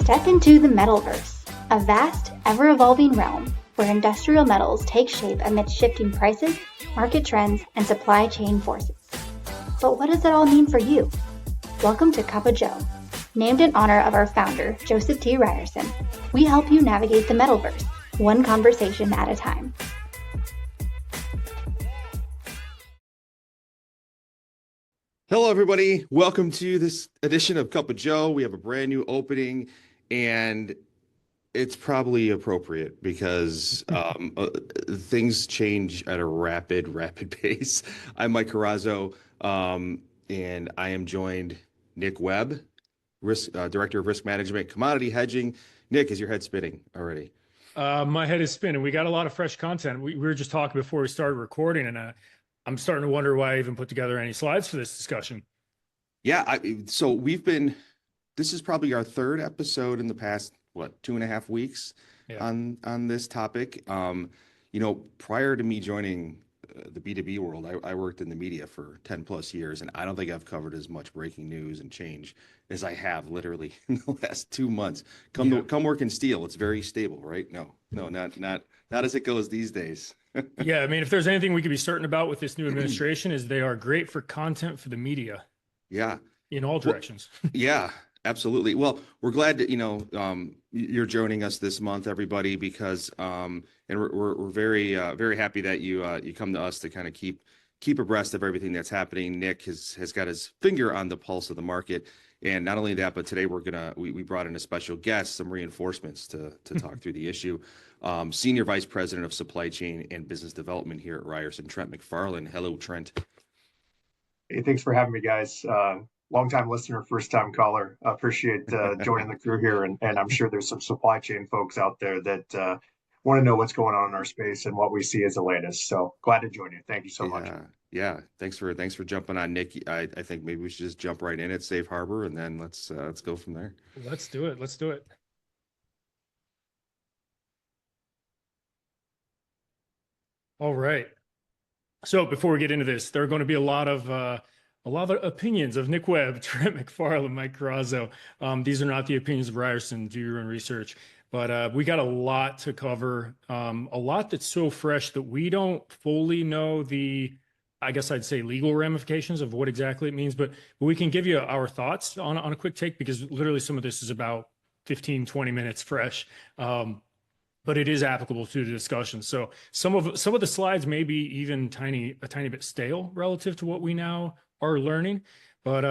Step into the metalverse, a vast, ever-evolving realm where industrial metals take shape amidst shifting prices, market trends, and supply chain forces. But what does it all mean for you? Welcome to Cup of Joe. Named in honor of our founder, Joseph T. Ryerson, we help you navigate the metalverse, one conversation at a time. Hello, everybody. Welcome to this edition of Cup of Joe. We have a brand new opening, and it's probably appropriate because things change at a rapid pace. I'm Mike Carrazzo, and I am joined Nick Webb, Director of Risk Management, Commodity Hedging. Nick, is your head spinning already? My head is spinning. We got a lot of fresh content. We were just talking before we started recording, and I'm starting to wonder why I even put together any slides for this discussion. Yeah, this is probably our third episode in the past, 2.5 weeks on this topic. Prior to me joining the B2B world, I worked in the media for 10 plus years, and I don't think I've covered as much breaking news and change as I have literally in the last 2 months. Come work in steel. It's very stable, right? No, not as it goes these days. Yeah, I mean, if there's anything we could be certain about with this new administration is they are great for content for the media. Yeah. In all directions. Yeah, absolutely. Well, we're glad that, you're joining us this month, everybody, because, and we're very, very happy that you come to us to kind of keep abreast of everything that's happening. Nick has got his finger on the pulse of the market. And not only that, but today we brought in a special guest, some reinforcements to talk through the issue. Senior Vice President of Supply Chain and Business Development here at Ryerson, Trent McFarland. Hello, Trent. Hey, thanks for having me, guys. Long-time listener, first-time caller. Appreciate joining the crew here, and I'm sure there's some supply chain folks out there that want to know what's going on in our space and what we see as the latest. So glad to join you. Thank you so much. Yeah. Thanks for jumping on, Nick. I think maybe we should just jump right in at Safe Harbor, and then let's go from there. Let's do it. All right. So before we get into this, there are going to be a lot of opinions of Nick Webb, Trent McFarland, Mike Carrazzo. These are not the opinions of Ryerson. Do your own research. But we got a lot to cover, a lot that's so fresh that we don't fully know I guess I'd say legal ramifications of what exactly it means. But we can give you our thoughts on a quick take, because literally some of this is about 15, 20 minutes fresh. But it is applicable to the discussion. So some of the slides may be even a tiny bit stale relative to what we now are learning. But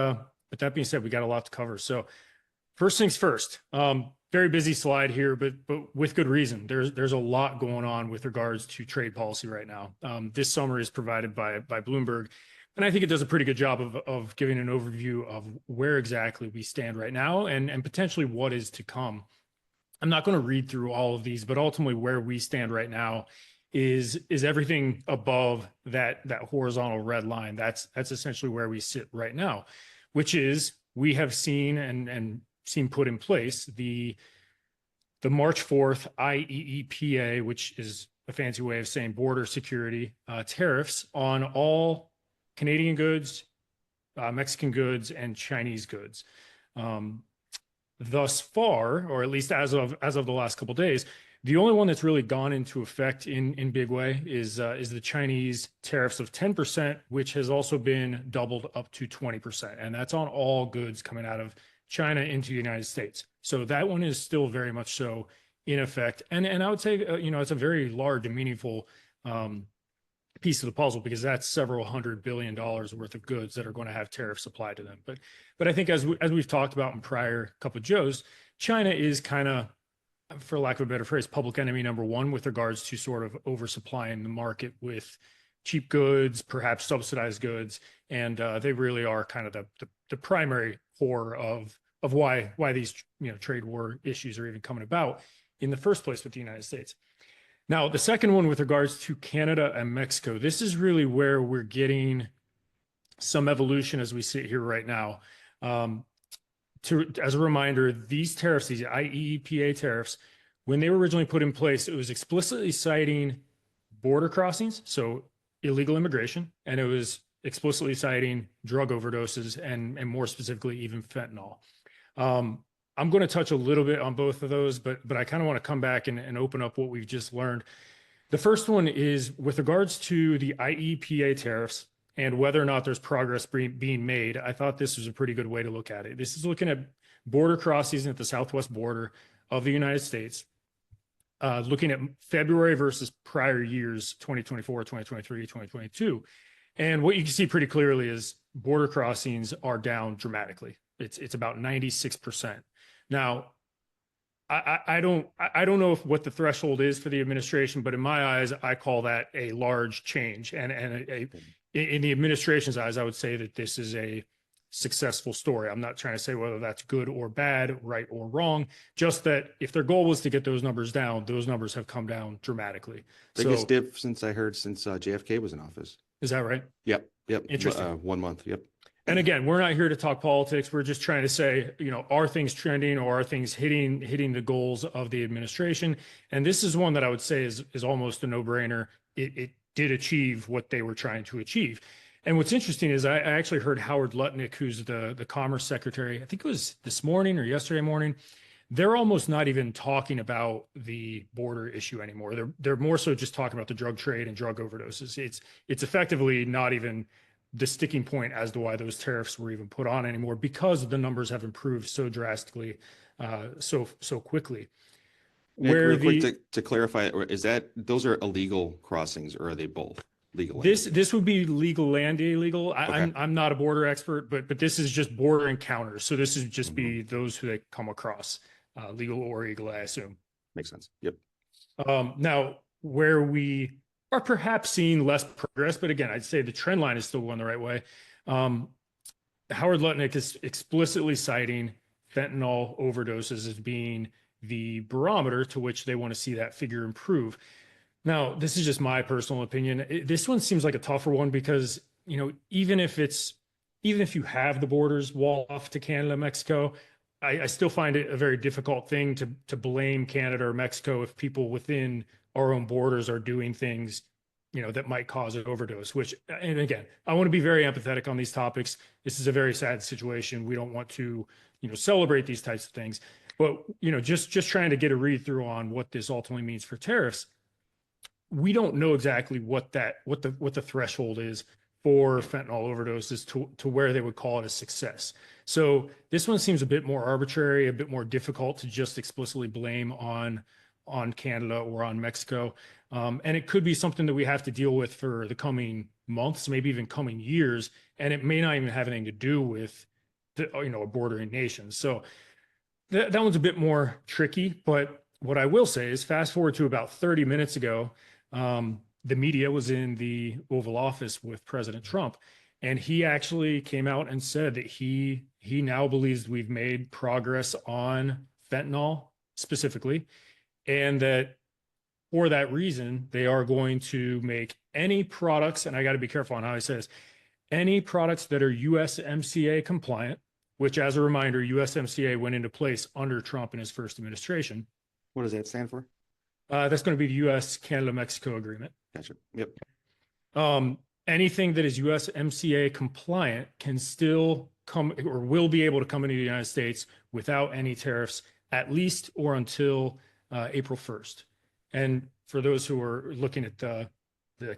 that being said, we got a lot to cover. So first things first, very busy slide here, but with good reason. There's a lot going on with regards to trade policy right now. This summary is provided by Bloomberg, and I think it does a pretty good job of giving an overview of where exactly we stand right now and potentially what is to come. I'm not going to read through all of these, but ultimately where we stand right now is everything above that horizontal red line. That's essentially where we sit right now, which is we have seen and seen put in place the March 4th IEEPA, which is a fancy way of saying border security tariffs on all Canadian goods, Mexican goods, and Chinese goods. Thus far, or at least as of the last couple of days, the only one that's really gone into effect in big way is the Chinese tariffs of 10%, which has also been doubled up to 20%, and that's on all goods coming out of China into the United States. So that one is still very much so in effect, and I would say it's a very large and meaningful piece of the puzzle, because that's several $100 billion worth of goods that are going to have tariffs applied to them. But I think as we've talked about in prior couple of Joes, China is kind of, for lack of a better phrase, public enemy number one with regards to sort of oversupplying the market with cheap goods, perhaps subsidized goods, and they really are kind of the primary core of why these trade war issues are even coming about in the first place with the United States. Now, the second one with regards to Canada and Mexico, this is really where we're getting some evolution as we sit here right now. As a reminder, these tariffs, these IEEPA tariffs, when they were originally put in place, it was explicitly citing border crossings, so illegal immigration, and it was explicitly citing drug overdoses and more specifically even fentanyl. I'm going to touch a little bit on both of those, but I kind of want to come back and open up what we've just learned. The first one is with regards to the IEPA tariffs and whether or not there's progress being made. I thought this was a pretty good way to look at it. This is looking at border crossings at the southwest border of the United States, looking at February versus prior years, 2024, 2023, 2022. And what you can see pretty clearly is border crossings are down dramatically. It's about 96%. Now, I don't know what the threshold is for the administration, but in my eyes, I call that a large change. And in the administration's eyes, I would say that this is a successful story. I'm not trying to say whether that's good or bad, right or wrong, just that if their goal was to get those numbers down, those numbers have come down dramatically. Biggest dip since JFK was in office. Is that right? Yep. Interesting. 1 month. Yep. And again, we're not here to talk politics. We're just trying to say, are things trending or are things hitting the goals of the administration? And this is one that I would say is almost a no-brainer. It did achieve what they were trying to achieve. And what's interesting is I actually heard Howard Lutnick, who's the Commerce Secretary, I think it was this morning or yesterday morning, they're almost not even talking about the border issue anymore. They're more so just talking about the drug trade and drug overdoses. It's effectively not even the sticking point as to why those tariffs were even put on anymore, because the numbers have improved so drastically, so quickly. Nick, real quick to clarify, those are illegal crossings, or are they both legal? This would be legal and illegal. Okay. I'm not a border expert, but this is just border encounters. So this is just be those who they come across, legal or illegal, I assume. Makes sense. Yep. Now, where we are perhaps seeing less progress, but again, I'd say the trend line is still going the right way. Howard Lutnick is explicitly citing fentanyl overdoses as being the barometer to which they want to see that figure improve. Now, this is just my personal opinion. This one seems like a tougher one because, even if you have the borders wall off to Canada, Mexico, I still find it a very difficult thing to blame Canada or Mexico if people within our own borders are doing things, that might cause an overdose, and again, I want to be very empathetic on these topics. This is a very sad situation. We don't want to, celebrate these types of things, but, just trying to get a read through on what this ultimately means for tariffs. We don't know exactly what the threshold is for fentanyl overdoses to where they would call it a success. So this one seems a bit more arbitrary, a bit more difficult to just explicitly blame on Canada or on Mexico. And it could be something that we have to deal with for the coming months, maybe even coming years. And it may not even have anything to do with a bordering nation. So that one's a bit more tricky. But what I will say is fast forward to about 30 minutes ago, the media was in the Oval Office with President Trump, and he actually came out and said that he now believes we've made progress on fentanyl specifically, and that for that reason, they are going to make any products, and I got to be careful on how I say this, any products that are USMCA compliant, which as a reminder, USMCA went into place under Trump in his first administration. What does that stand for? That's going to be the U.S.-Canada-Mexico agreement. Gotcha. Yep. Anything that is USMCA compliant can still come or will be able to come into the United States without any tariffs, at least or until April 1st. And for those who are looking at the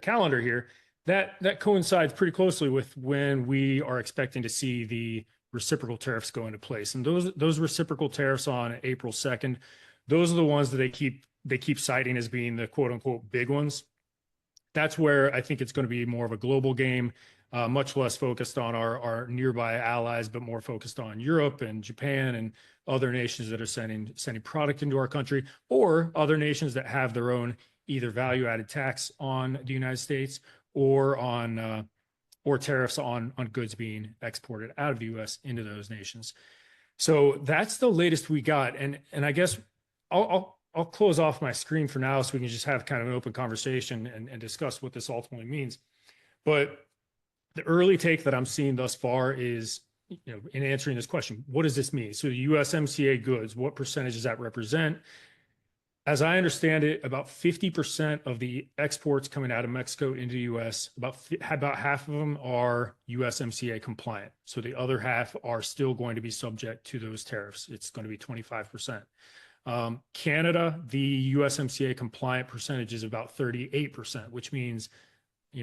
calendar here, that coincides pretty closely with when we are expecting to see the reciprocal tariffs go into place. And those reciprocal tariffs on April 2nd, those are the ones that they keep citing as being the quote unquote big ones. That's where I think it's going to be more of a global game, much less focused on our nearby allies, but more focused on Europe and Japan and other nations that are sending product into our country, or other nations that have their own either value-added tax on the United States or on or tariffs on goods being exported out of the U.S. into those nations. So that's the latest we got, and I guess I'll close off my screen for now so we can just have kind of an open conversation and discuss what this ultimately means. But the early take that I'm seeing thus far is, in answering this question, what does this mean? So the USMCA goods, what percentage does that represent? As I understand it, about 50% of the exports coming out of Mexico into the US, about half of them are USMCA compliant. So the other half are still going to be subject to those tariffs. It's going to be 25%. Canada, the USMCA compliant percentage is about 38%, which means,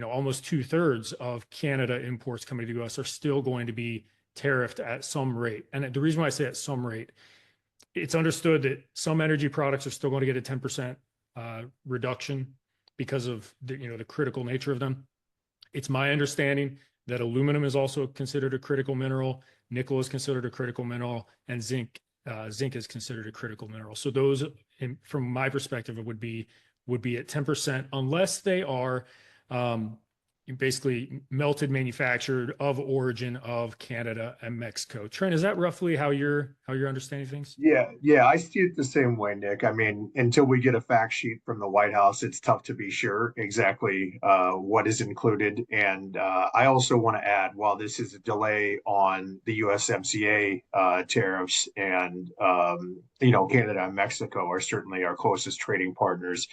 almost 2/3 of Canada imports coming to the US are still going to be tariffed at some rate. And the reason why I say at some rate, it's understood that some energy products are still going to get a 10% reduction because of the critical nature of them. It's my understanding that aluminum is also considered a critical mineral, nickel is considered a critical mineral, and zinc is considered a critical mineral. So those, from my perspective, would be at 10%, unless they are basically melted, manufactured, of origin of Canada and Mexico. Trent, is that roughly how you're understanding things? Yeah, I see it the same way, Nick. I mean, until we get a fact sheet from the White House, it's tough to be sure exactly what is included. And I also want to add, while this is a delay on the USMCA tariffs, and Canada and Mexico are certainly our closest trading partners.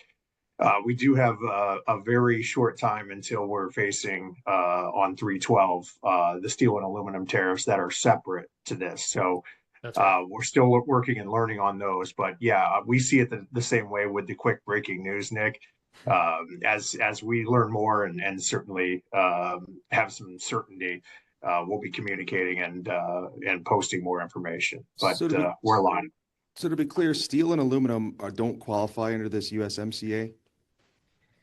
We do have a very short time until we're facing on 3/12 the steel and aluminum tariffs that are separate to this. So we're still working and learning on those. But yeah, we see it the same way with the quick breaking news, Nick. As we learn more and certainly have some certainty, we'll be communicating and posting more information. But we're aligned. So to be clear, steel and aluminum don't qualify under this USMCA,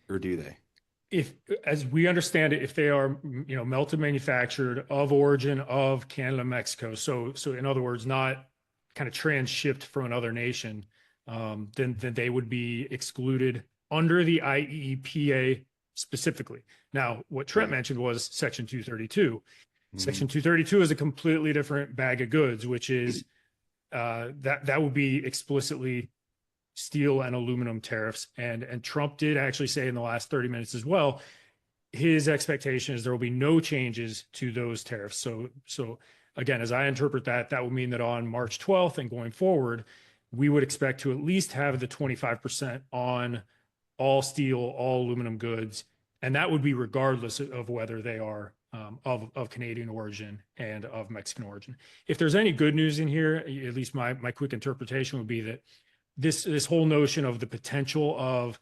or do they? If, as we understand it, if they are, melted, manufactured, of origin of Canada, Mexico, so in other words, not kind of transshipped from another nation, then they would be excluded under the IEEPA specifically. Now, what Trent mentioned was Section 232. Section 232 is a completely different bag of goods, which is that would be explicitly steel and aluminum tariffs. And Trump did actually say in the last 30 minutes as well, his expectation is there will be no changes to those tariffs. So again, as I interpret that, that would mean that on March 12th and going forward, we would expect to at least have the 25% on all steel, all aluminum goods. And that would be regardless of whether they are of Canadian origin and of Mexican origin. If there's any good news in here, at least my quick interpretation would be that this whole notion of the potential of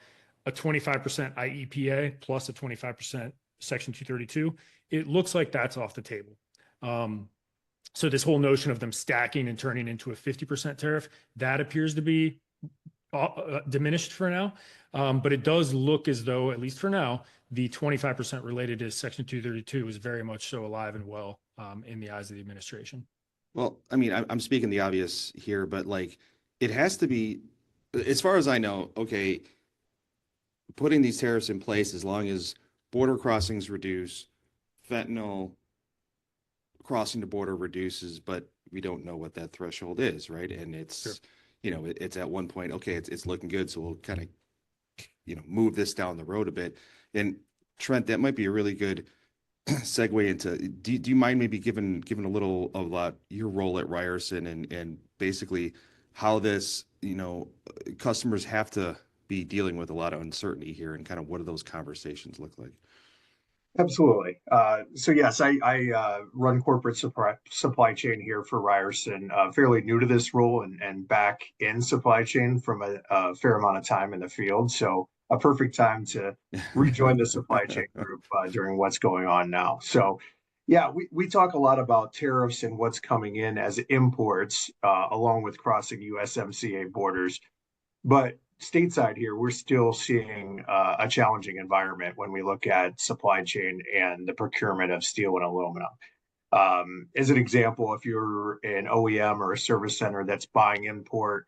a 25% IEPA plus a 25% Section 232, it looks like that's off the table. So this whole notion of them stacking and turning into a 50% tariff, that appears to be diminished for now. But it does look as though, at least for now, the 25% related to Section 232 is very much so alive and well in the eyes of the administration. Well, I mean, I'm speaking the obvious here, but like, it has to be, as far as I know, okay, putting these tariffs in place as long as border crossings reduce, fentanyl crossing the border reduces, but we don't know what that threshold is, right? And it's, it's at one point, okay, it's looking good, so we'll kind of, move this down the road a bit. And Trent, that might be a really good segue into, do you mind maybe giving a little of your role at Ryerson and basically how this, customers have to be dealing with a lot of uncertainty here, and kind of what do those conversations look like? Absolutely. So yes, I run corporate supply chain here for Ryerson, fairly new to this role and back in supply chain from a fair amount of time in the field. So a perfect time to rejoin the supply chain group during what's going on now. So yeah, we talk a lot about tariffs and what's coming in as imports, along with crossing USMCA borders. But stateside here, we're still seeing a challenging environment when we look at supply chain and the procurement of steel and aluminum. As an example, if you're an OEM or a service center that's buying import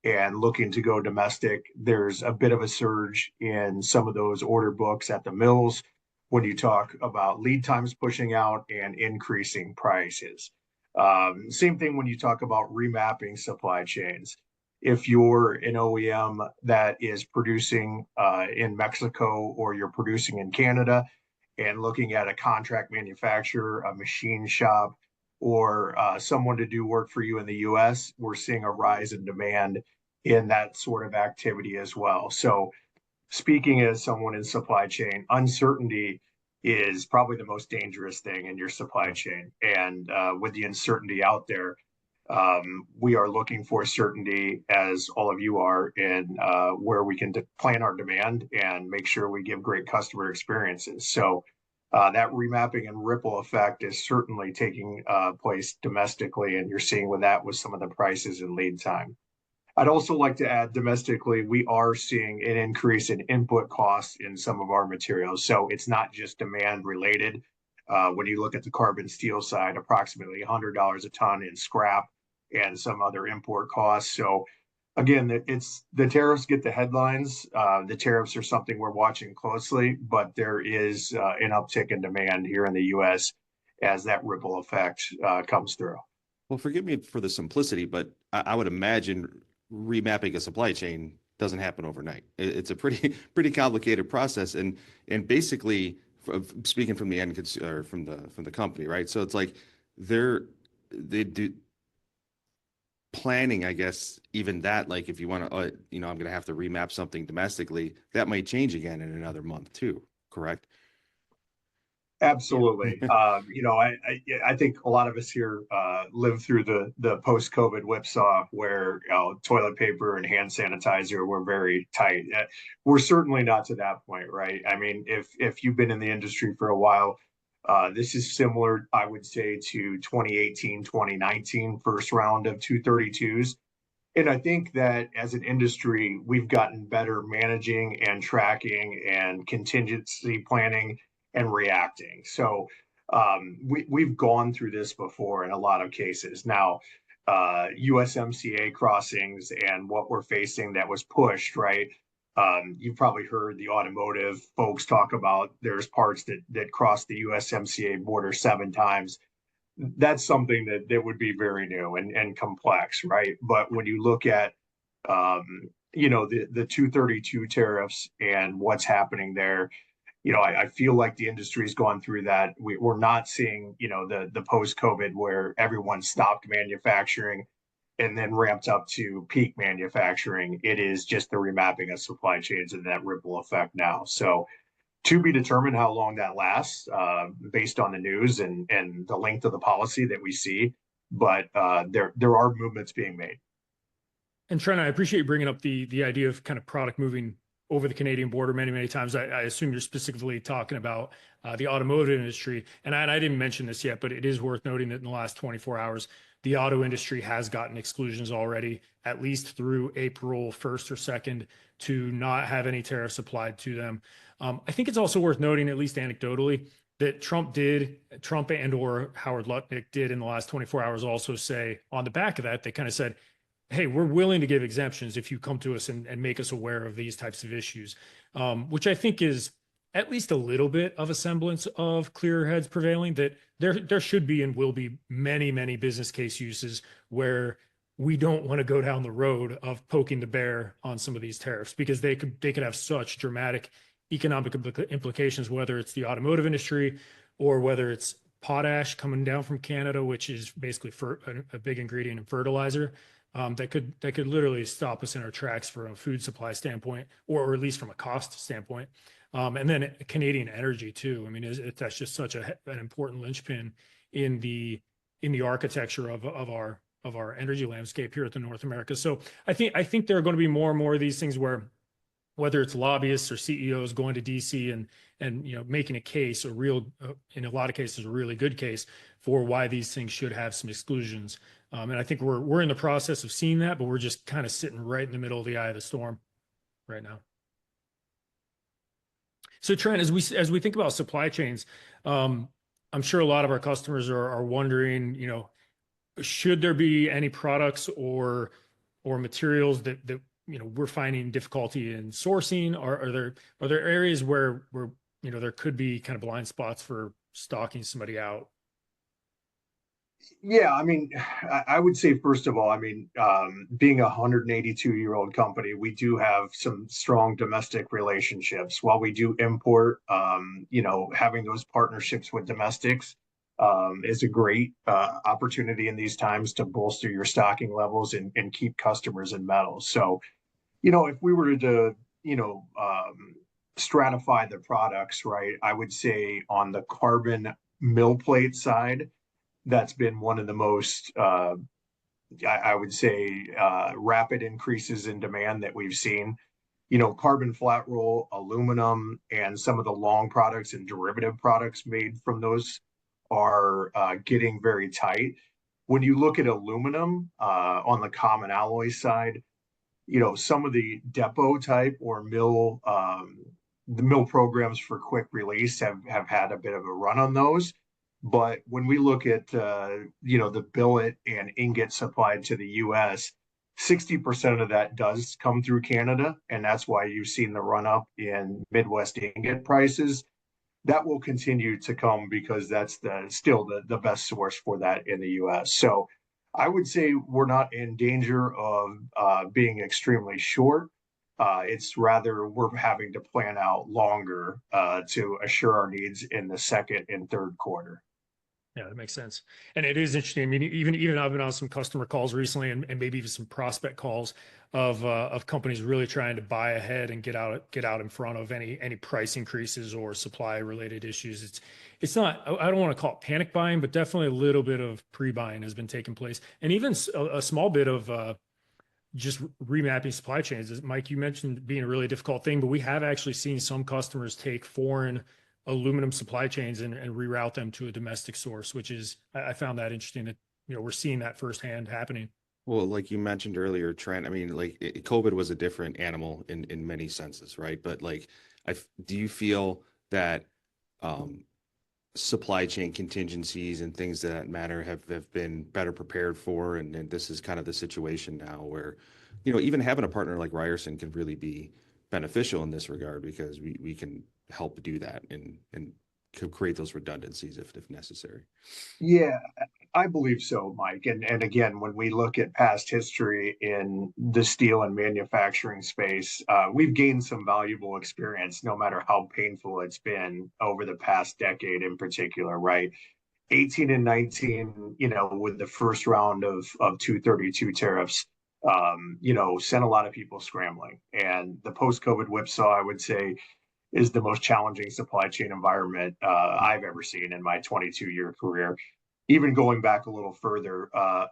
and looking to go domestic, there's a bit of a surge in some of those order books at the mills when you talk about lead times pushing out and increasing prices. Same thing when you talk about remapping supply chains. If you're an OEM that is producing in Mexico, or you're producing in Canada and looking at a contract manufacturer, a machine shop, or someone to do work for you in the US, we're seeing a rise in demand in that sort of activity as well. So speaking as someone in supply chain, uncertainty is probably the most dangerous thing in your supply chain. And with the uncertainty out there, we are looking for certainty, as all of you are, in where we can plan our demand and make sure we give great customer experiences. So that remapping and ripple effect is certainly taking place domestically, and you're seeing with that with some of the prices and lead time. I'd also like to add domestically, we are seeing an increase in input costs in some of our materials. So it's not just demand related. When you look at the carbon steel side, approximately $100 a ton in scrap and some other import costs. So again, it's the tariffs get the headlines. The tariffs are something we're watching closely, but there is an uptick in demand here in the U.S. as that ripple effect comes through. Well, forgive me for the simplicity, but I would imagine remapping a supply chain doesn't happen overnight. It's a pretty complicated process, and basically, speaking from the end consumer, from the company, right? So it's like they do planning, I guess, even that, like if you want to, I'm going to have to remap something domestically, that might change again in another month too, correct? Absolutely. I think a lot of us here lived through the post-COVID whipsaw where toilet paper and hand sanitizer were very tight. We're certainly not to that point, right? I mean, if you've been in the industry for a while, this is similar, I would say, to 2018, 2019 first round of 232s. And I think that as an industry, we've gotten better managing and tracking and contingency planning and reacting. So we've gone through this before in a lot of cases. Now, USMCA crossings and what we're facing that was pushed, right? You've probably heard the automotive folks talk about there's parts that cross the USMCA border 7 times. That's something that would be very new and complex, right? But when you look at the 232 tariffs and what's happening there, I feel like the industry's gone through that. We're not seeing, the post-COVID where everyone stopped manufacturing and then ramped up to peak manufacturing. It is just the remapping of supply chains and that ripple effect now. So to be determined how long that lasts, based on the news and the length of the policy that we see. But there are movements being made. And Trent, I appreciate you bringing up the idea of kind of product moving over the Canadian border many times. I assume you're specifically talking about the automotive industry. And I didn't mention this yet, but it is worth noting that in the last 24 hours, the auto industry has gotten exclusions already, at least through April 1st or 2nd, to not have any tariffs applied to them. I think it's also worth noting, at least anecdotally, that Trump and or Howard Lutnick did in the last 24 hours also say on the back of that, they kind of said, hey, we're willing to give exemptions if you come to us and make us aware of these types of issues, which I think is at least a little bit of a semblance of clearer heads prevailing, that there should be and will be many business case uses where we don't want to go down the road of poking the bear on some of these tariffs, because they could have such dramatic economic implications, whether it's the automotive industry or whether it's potash coming down from Canada, which is basically a big ingredient in fertilizer. That could literally stop us in our tracks from a food supply standpoint, or at least from a cost standpoint. And then Canadian energy too. I mean, that's just such an important linchpin in the architecture of our energy landscape here at the North America. So I think there are going to be more and more of these things where, whether it's lobbyists or CEOs going to DC and making a case, in a lot of cases, a really good case for why these things should have some exclusions. And I think we're in the process of seeing that, but we're just kind of sitting right in the middle of the eye of the storm right now. So Trent, as we think about supply chains, I'm sure a lot of our customers are wondering, should there be any products or materials that we're finding difficulty in sourcing? Are there areas where there could be kind of blind spots for stocking somebody out? Yeah, I mean, I would say, first of all, I mean, being a 182-year-old company, we do have some strong domestic relationships. While we do import, having those partnerships with domestics is a great opportunity in these times to bolster your stocking levels and keep customers in metals. So, if we were to, stratify the products, right, I would say on the carbon mill plate side, that's been one of the most, I would say, rapid increases in demand that we've seen. Carbon flat roll, aluminum, and some of the long products and derivative products made from those are getting very tight. When you look at aluminum on the common alloy side, some of the depot type or the mill programs for quick release have had a bit of a run on those. But when we look at, the billet and ingot supplied to the U.S., 60% of that does come through Canada. And that's why you've seen the run up in Midwest ingot prices. That will continue to come because that's still the best source for that in the U.S. So I would say we're not in danger of being extremely short. It's rather we're having to plan out longer to assure our needs in the second and third quarter. Yeah, that makes sense. And it is interesting. I mean, even I've been on some customer calls recently and maybe even some prospect calls of companies really trying to buy ahead and get out in front of any price increases or supply related issues. It's not, I don't want to call it panic buying, but definitely a little bit of pre-buying has been taking place. And even a small bit of just remapping supply chains. Mike, you mentioned being a really difficult thing, but we have actually seen some customers take foreign aluminum supply chains and reroute them to a domestic source, which is, I found that interesting that, we're seeing that firsthand happening. Well, like you mentioned earlier, Trent, I mean, like COVID was a different animal in many senses, right? But like, do you feel that supply chain contingencies and things that matter have been better prepared for? And this is kind of the situation now where, even having a partner like Ryerson can really be beneficial in this regard because we can help do that and create those redundancies if necessary. Yeah, I believe so, Mike. And again, when we look at past history in the steel and manufacturing space, we've gained some valuable experience, no matter how painful it's been over the past decade in particular, right? 18 and 19, with the first round of 232 tariffs, sent a lot of people scrambling. And the post-COVID whipsaw, I would say, is the most challenging supply chain environment I've ever seen in my 22-year career. Even going back a little further,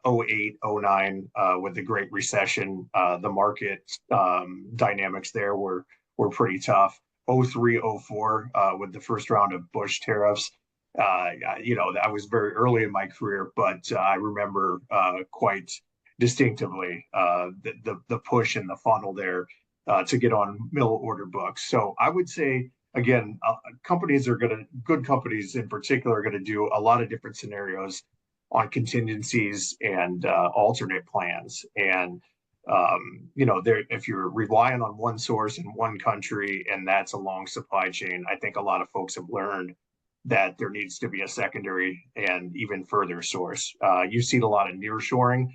08, 09, with the Great Recession, the market dynamics there were pretty tough. 03, 04, with the first round of Bush tariffs, that was very early in my career, but I remember quite distinctively the push and the funnel there to get on mill order books. So I would say, again, good companies in particular are going to do a lot of different scenarios on contingencies and alternate plans. And, if you're relying on one source in one country and that's a long supply chain, I think a lot of folks have learned that there needs to be a secondary and even further source. You've seen a lot of nearshoring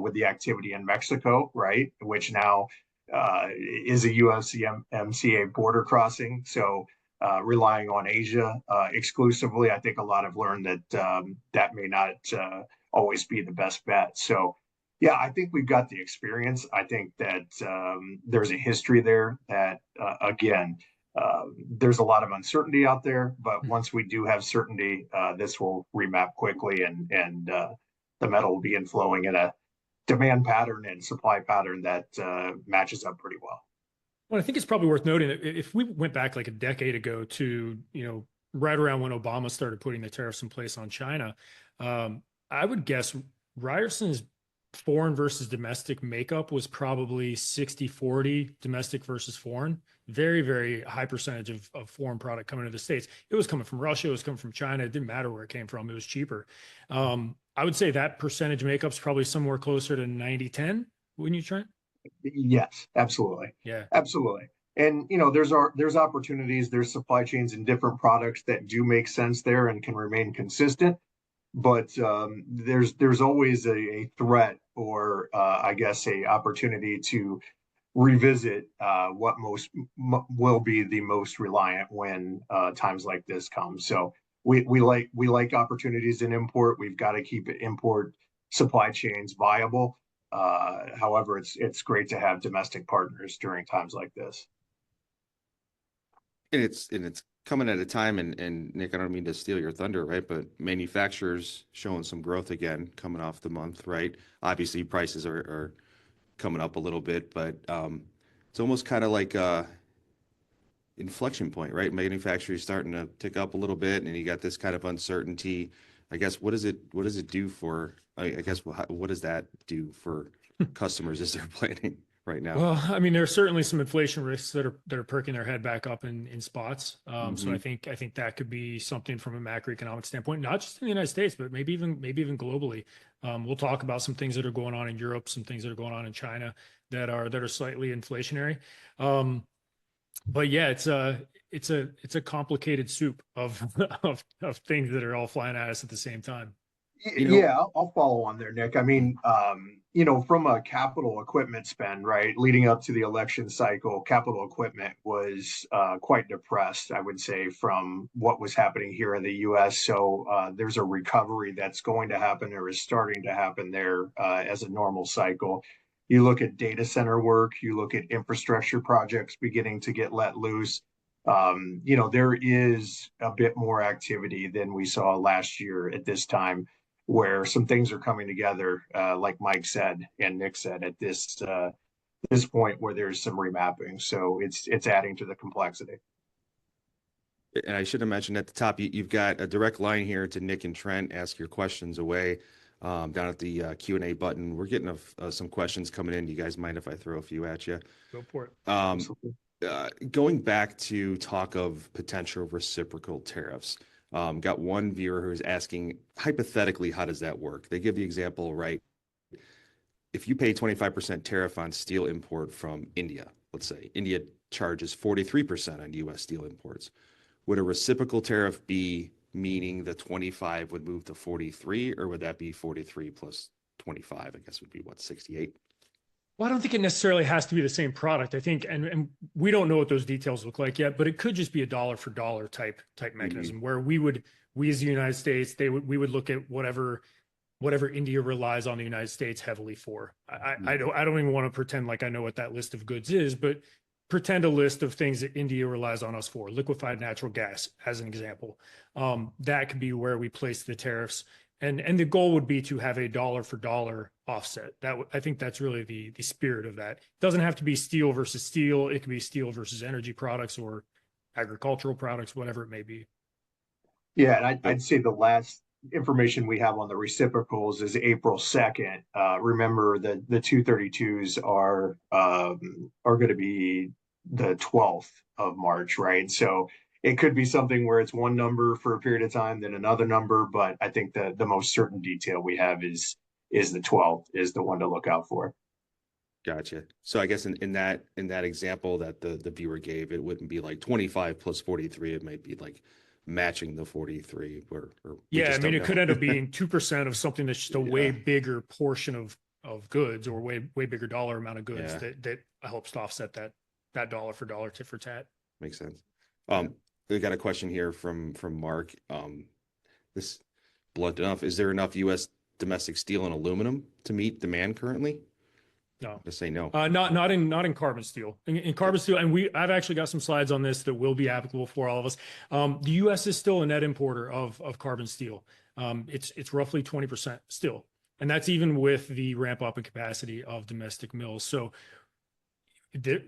with the activity in Mexico, right? Which now is a USMCA border crossing. So relying on Asia exclusively, I think a lot have learned that that may not always be the best bet. So, yeah, I think we've got the experience. I think that there's a history there that, again, there's a lot of uncertainty out there. But once we do have certainty, this will remap quickly and the metal will be inflowing in a demand pattern and supply pattern that matches up pretty well. Well, I think it's probably worth noting that if we went back like a decade ago to, right around when Obama started putting the tariffs in place on China, I would guess Ryerson's foreign versus domestic makeup was probably 60-40 domestic versus foreign. Very, very high percentage of foreign product coming to the States. It was coming from Russia. It was coming from China. It didn't matter where it came from. It was cheaper. I would say that percentage makeup's probably somewhere closer to 90-10. Wouldn't you, Trent? Yes, absolutely. Yeah, absolutely. And, there's opportunities, there's supply chains and different products that do make sense there and can remain consistent. But there's always a threat or I guess a opportunity to revisit what will be the most reliant when times like this come. So we like opportunities in import. We've got to keep import supply chains viable. However, it's great to have domestic partners during times like this. And it's coming at a time, and Nick, I don't mean to steal your thunder, right? But manufacturers showing some growth again coming off the month, right? Obviously, prices are coming up a little bit, but it's almost kind of like a inflection point, right? Manufacturing starting to tick up a little bit, and you got this kind of uncertainty. I guess what does it do for? I guess what does that do for customers as they're planning right now? Well, I mean, there are certainly some inflation risks that are perking their head back up in spots. So I think that could be something from a macroeconomic standpoint, not just in the United States, but maybe even globally. We'll talk about some things that are going on in Europe, some things that are going on in China that are slightly inflationary. But yeah, it's a complicated soup of of things that are all flying at us at the same time. Yeah, I'll follow on there, Nick. I mean, from a capital equipment spend, right, leading up to the election cycle, capital equipment was quite depressed, I would say, from what was happening here in the U.S. So there's a recovery that's going to happen or is starting to happen there as a normal cycle. You look at data center work, you look at infrastructure projects beginning to get let loose. There is a bit more activity than we saw last year at this time, where some things are coming together, like Mike said and Nick said, at this point where there's some remapping. So it's adding to the complexity. And I should have mentioned at the top, you've got a direct line here to Nick and Trent. Ask your questions away down at the Q&A button. We're getting some questions coming in. Do you guys mind if I throw a few at you? Go for it. Going back to talk of potential reciprocal tariffs. Got one viewer who's asking, hypothetically, how does that work? They give the example, right? If you pay 25% tariff on steel import from India, let's say India charges 43% on U.S. steel imports. Would a reciprocal tariff be meaning the 25 would move to 43, or would that be 43 plus 25? I guess would be what, 68? Well, I don't think it necessarily has to be the same product. I think, and we don't know what those details look like yet, but it could just be a dollar for dollar type mechanism where we as the United States, we would look at whatever India relies on the United States heavily for. I don't even want to pretend like I know what that list of goods is, but pretend a list of things that India relies on us for, liquefied natural gas, as an example. That could be where we place the tariffs. And the goal would be to have a dollar for dollar offset. I think that's really the spirit of that. It doesn't have to be steel versus steel. It can be steel versus energy products or agricultural products, whatever it may be. Yeah, and I'd say the last information we have on the reciprocals is April 2nd. Remember that the 232s are going to be the 12th of March, right? So it could be something where it's one number for a period of time, then another number. But I think the most certain detail we have is the 12th is the one to look out for. Gotcha. So I guess in that example that the viewer gave, it wouldn't be like 25 plus 43. It might be like matching the 43. Yeah, I mean, it could end up being 2% of something that's just a way bigger portion of goods, or way bigger dollar amount of goods that helps to offset that dollar for dollar, tit for tat. Makes sense. We got a question here from Mark. This blunt enough. Is there enough U.S. domestic steel and aluminum to meet demand currently? No. Just say no. Not in carbon steel. In carbon steel, and I've actually got some slides on this that will be applicable for all of us. The U.S. is still a net importer of carbon steel. It's roughly 20% still, and that's even with the ramp up in capacity of domestic mills. So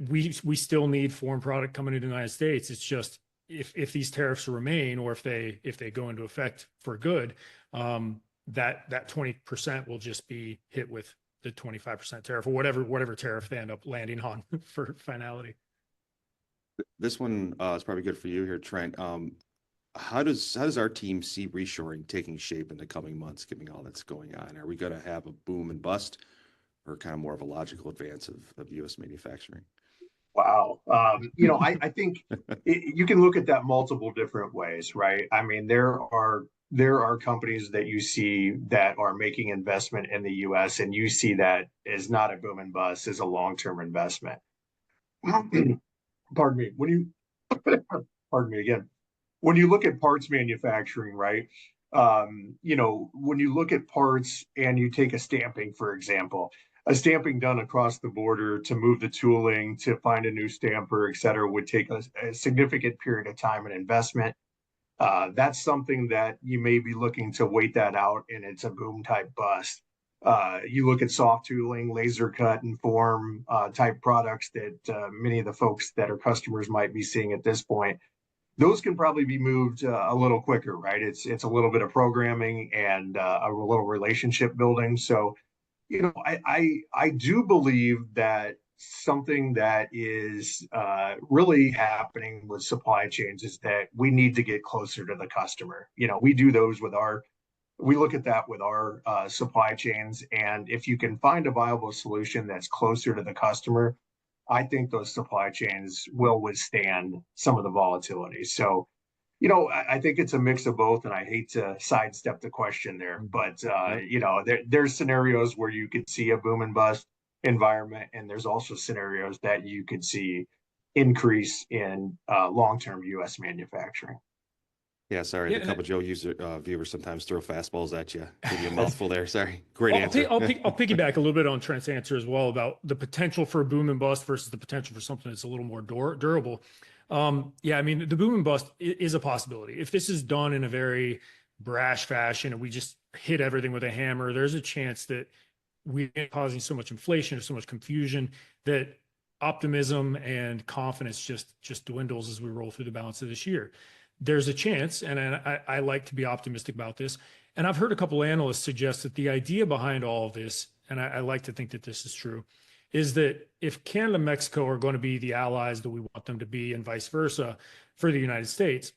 we still need foreign product coming into the United States. It's just if these tariffs remain, or if they go into effect for good, that 20% will just be hit with the 25% tariff, or whatever tariff they end up landing on for finality. This one is probably good for you here, Trent. How does our team see reshoring taking shape in the coming months, given all that's going on? Are we going to have a boom and bust, or kind of more of a logical advance of U.S. manufacturing? Wow. I think you can look at that multiple different ways, right? I mean, there are companies that you see that are making investment in the U.S., and you see that as not a boom and bust, as a long-term investment. Pardon me. Pardon me again. when you look at parts manufacturing, right? When you look at parts and you take a stamping, for example, a stamping done across the border to move the tooling, to find a new stamper, et cetera, would take a significant period of time and investment. That's something that you may be looking to wait that out, and it's a boom type bust. You look at soft tooling, laser cut and form type products that many of the folks that are customers might be seeing at this point. Those can probably be moved a little quicker, right? It's a little bit of programming and a little relationship building. So, I do believe that something that is really happening with supply chains is that we need to get closer to the customer. We look at that with our supply chains, and if you can find a viable solution that's closer to the customer, I think those supply chains will withstand some of the volatility. So, I think it's a mix of both, and I hate to sidestep the question there, but there's scenarios where you could see a boom and bust environment, and there's also scenarios that you could see increase in long-term U.S. manufacturing. Yeah, sorry. Yeah, The couple Joe viewers sometimes throw fastballs at you. Give you a mouthful there. Sorry. Great answer. I'll piggyback a little bit on Trent's answer as well about the potential for a boom and bust versus the potential for something that's a little more durable. Yeah, I mean, the boom and bust is a possibility. If this is done in a very brash fashion and we just hit everything with a hammer, there's a chance that we're causing so much inflation or so much confusion that optimism and confidence just dwindles as we roll through the balance of this year. There's a chance, and I like to be optimistic about this. And I've heard a couple of analysts suggest that the idea behind all of this, and I like to think that this is true, is that if Canada and Mexico are going to be the allies that we want them to be and vice versa for the United States,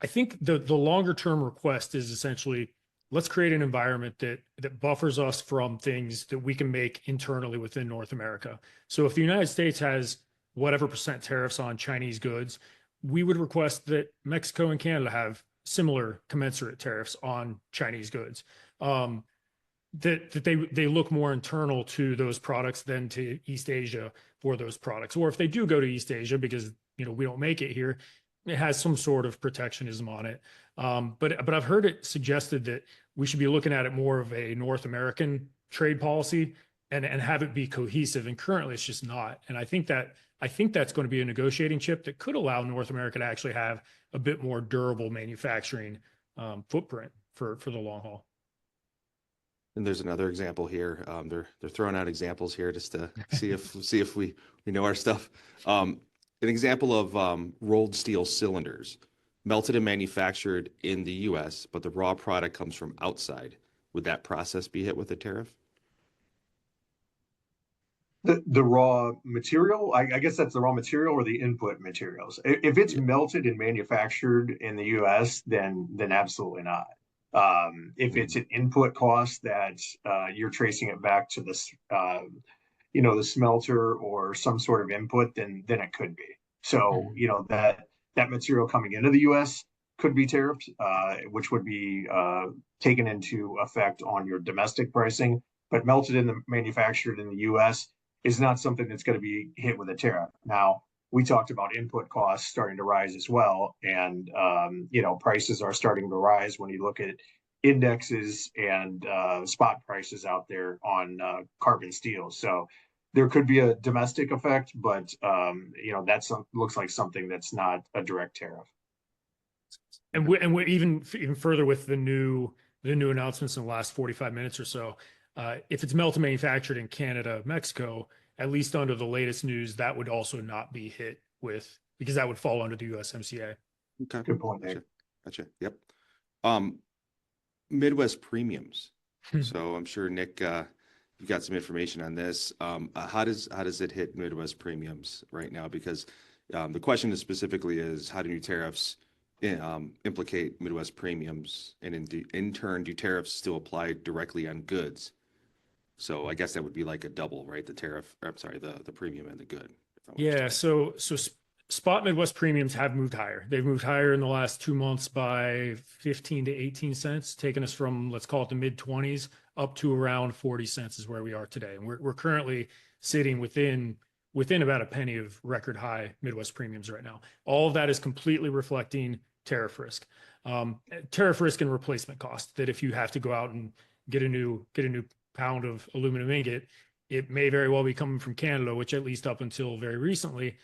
I think the longer term request is essentially, let's create an environment that buffers us from things that we can make internally within North America. So if the United States has whatever % tariffs on Chinese goods, we would request that Mexico and Canada have similar commensurate tariffs on Chinese goods. That they look more internal to those products than to East Asia for those products. Or if they do go to East Asia because we don't make it here, it has some sort of protectionism on it. But I've heard it suggested that we should be looking at it more of a North American trade policy and have it be cohesive. And currently it's just not. And I think that's going to be a negotiating chip that could allow North America to actually have a bit more durable manufacturing footprint for the long haul. And there's another example here. They're throwing out examples here just to see if we know our stuff. An example of rolled steel cylinders, melted and manufactured in the U.S., but the raw product comes from outside. Would that process be hit with a tariff? The raw material, I guess that's the raw material or the input materials. If it's melted and manufactured in the U.S., then absolutely not. If it's an input cost that you're tracing it back to this, the smelter or some sort of input, then it could be. So that material coming into the U.S. could be tariffed, which would be taken into effect on your domestic pricing. But melted and manufactured in the U.S. is not something that's going to be hit with a tariff. Now, we talked about input costs starting to rise as well, and prices are starting to rise when you look at indexes and spot prices out there on carbon steel. So there could be a domestic effect, but that looks like something that's not a direct tariff. And we're even further with the new announcements in the last 45 minutes or so. If it's melted manufactured in Canada, Mexico, at least under the latest news, that would also not be hit with, because that would fall under the USMCA. Okay. Good point, Dave. Gotcha. Yep. Midwest premiums. So I'm sure Nick, you got some information on this. How does it hit Midwest premiums right now? Because the question specifically is, how do new tariffs implicate Midwest premiums, and in turn, do tariffs still apply directly on goods? So I guess that would be like a double, right? The tariff, I'm sorry, the premium and the good. Yeah. So spot Midwest premiums have moved higher. They've moved higher in the last 2 months by 15 to 18 cents, taking us from, let's call it the mid 20s up to around 40 cents is where we are today. And we're currently sitting within about a penny of record high Midwest premiums right now. All of that is completely reflecting tariff risk. Tariff risk and replacement cost, that if you have to go out and get a new pound of aluminum ingot, it may very well be coming from Canada, which at least up until very recently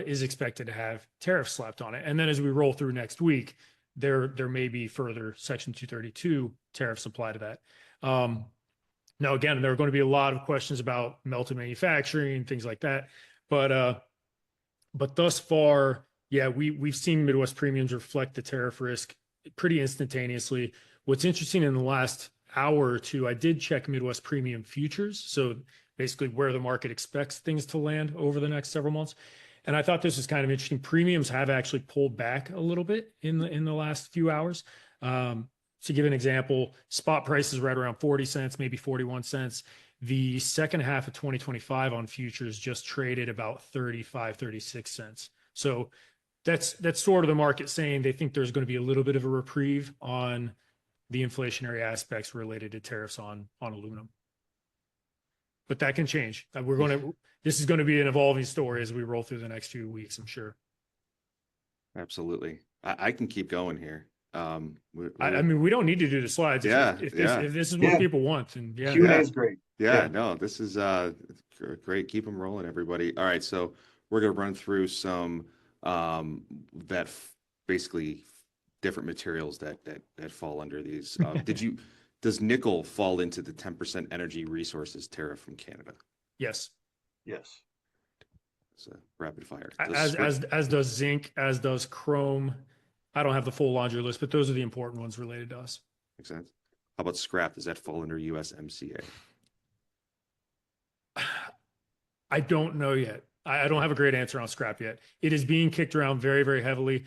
is expected to have tariffs slapped on it. And then as we roll through next week, there may be further Section 232 tariffs applied to that. Now, again, there are going to be a lot of questions about melted manufacturing, things like that. But thus far, yeah, we've seen Midwest premiums reflect the tariff risk pretty instantaneously. What's interesting, in the last hour or two, I did check Midwest premium futures. So basically where the market expects things to land over the next several months. And I thought this was kind of interesting. Premiums have actually pulled back a little bit in the last few hours. To give an example, spot price is right around 40 cents, maybe 41 cents. The second half of 2025 on futures just traded about 35, 36 cents. So that's sort of the market saying they think there's going to be a little bit of a reprieve on the inflationary aspects related to tariffs on aluminum. But that can change. This is going to be an evolving story as we roll through the next few weeks, I'm sure. Absolutely. I can keep going here. I mean, we don't need to do the slides. If this is what people want, and Q&A is great. No, this is great. Keep them rolling, everybody. All right, so we're going to run through some basically different materials that fall under these. Does nickel fall into the 10% energy resources tariff from Canada? Yes. Yes. It's a rapid fire. As does zinc, as does chrome. I don't have the full laundry list, but those are the important ones related to us. Makes sense. How about scrap? Does that fall under USMCA? I don't know yet. I don't have a great answer on scrap yet. It is being kicked around very, very heavily.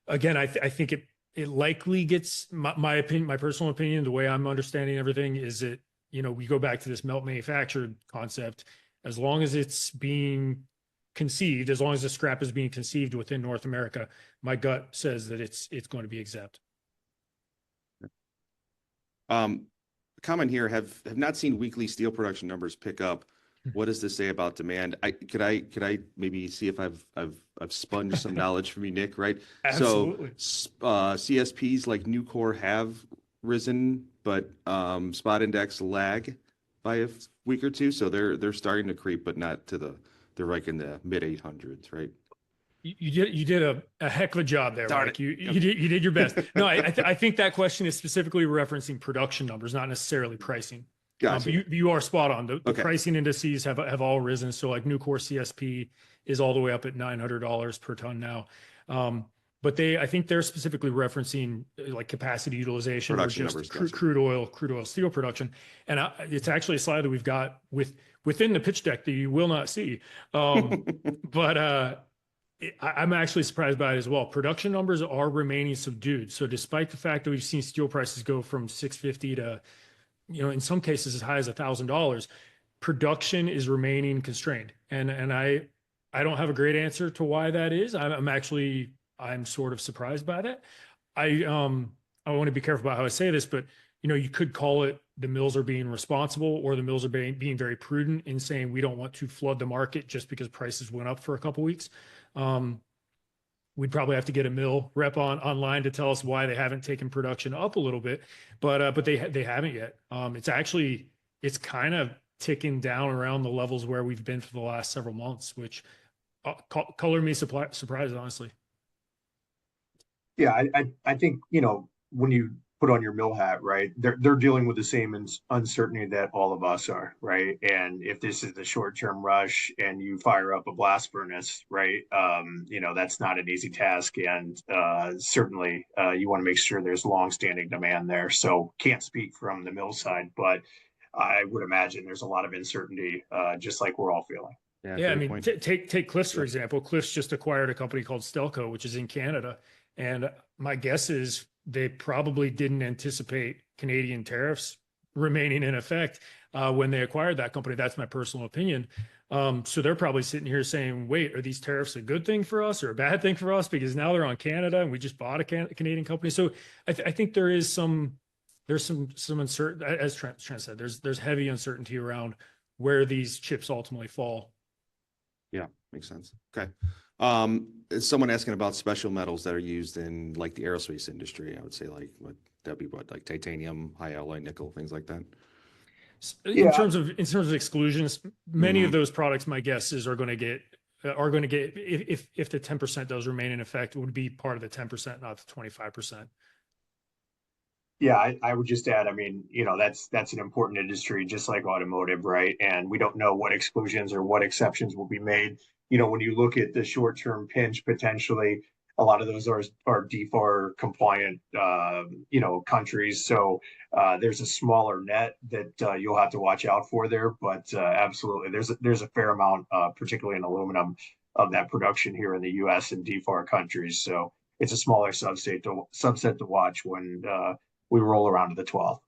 Again, I think it likely gets, my opinion, my personal opinion, the way I'm understanding everything is that, we go back to this melt manufactured concept. As long as it's being conceived, as long as the scrap is being conceived within North America, my gut says that it's going to be exempt. Comment here, have not seen weekly steel production numbers pick up. What does this say about demand? Could I maybe see if I've sponged some knowledge from you, Nick, right? Absolutely. So CSPs like Nucor have risen, but spot index lag by a week or two. So they're starting to creep, but not to they're like in the mid 800s, right? You did a heck of a job there, Mike. You did your best. No, I think that question is specifically referencing production numbers, not necessarily pricing. Gotcha. You are spot on. The pricing indices have all risen. So like Nucor CSP is all the way up at $900 per ton now. But I think they're specifically referencing like capacity utilization, production or just numbers, crude oil steel production. And it's actually a slide that we've got within the pitch deck that you will not see. But I'm actually surprised by it as well. Production numbers are remaining subdued. So despite the fact that we've seen steel prices go from $650 to, in some cases as high as $1,000, production is remaining constrained. And I don't have a great answer to why that is. I'm sort of surprised by that. I want to be careful about how I say this, but you could call it the mills are being responsible, or the mills are being very prudent in saying we don't want to flood the market just because prices went up for a couple weeks. We'd probably have to get a mill rep online to tell us why they haven't taken production up a little bit, but they haven't yet. It's kind of ticking down around the levels where we've been for the last several months, which colored me surprised, honestly. Yeah, I think, when you put on your mill hat, right, they're dealing with the same uncertainty that all of us are, right? And if this is the short-term rush and you fire up a blast furnace, right, that's not an easy task. And certainly you want to make sure there's long-standing demand there. So can't speak from the mill side, but I would imagine there's a lot of uncertainty, just like we're all feeling. Yeah, I mean, take Cliffs, for example. Cliffs just acquired a company called Stelco, which is in Canada. And my guess is they probably didn't anticipate Canadian tariffs remaining in effect when they acquired that company. That's my personal opinion. So they're probably sitting here saying, wait, are these tariffs a good thing for us or a bad thing for us? Because now they're on Canada and we just bought a Canadian company. So I think there's some uncertainty, as Trent said, there's heavy uncertainty around where these chips ultimately fall. Yeah, makes sense. Okay. Someone asking about special metals that are used in like the aerospace industry. I would say like that'd be what, like titanium, high alloy nickel, things like that. In Yeah, terms of exclusions, many of Mhm. those products, my guess is are going to get if the 10% does remain in effect, it would be part of the 10%, not the 25%. yeah, I would just add, I mean, that's an important industry, just like automotive, right? And we don't know what exclusions or what exceptions will be made. When you look at the short-term pinch, potentially, a lot of those are DFAR compliant, countries. So there's a smaller net that you'll have to watch out for there. But absolutely, there's a fair amount, particularly in aluminum, of that production here in the U.S. and DFAR countries. So it's a smaller subset to watch when we roll around to the 12th.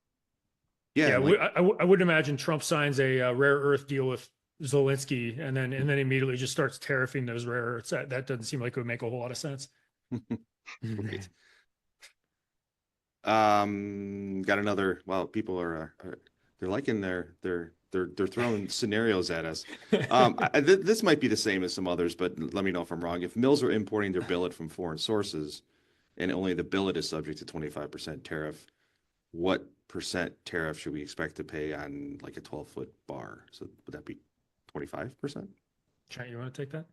Yeah, Yeah, and like I would imagine Trump signs a rare earth deal with Zelensky, and then immediately just starts tariffing those rare earths. That doesn't seem like it would make a whole lot of sense. right. Got another. Well, people are they're liking they're throwing scenarios at us. This might be the same as some others, but let me know if I'm wrong. If mills are importing their billet from foreign sources, and only the billet is subject to 25% tariff, what percent tariff should we expect to pay on like a 12-foot bar? So would that be 25%? Trent, you want to take that?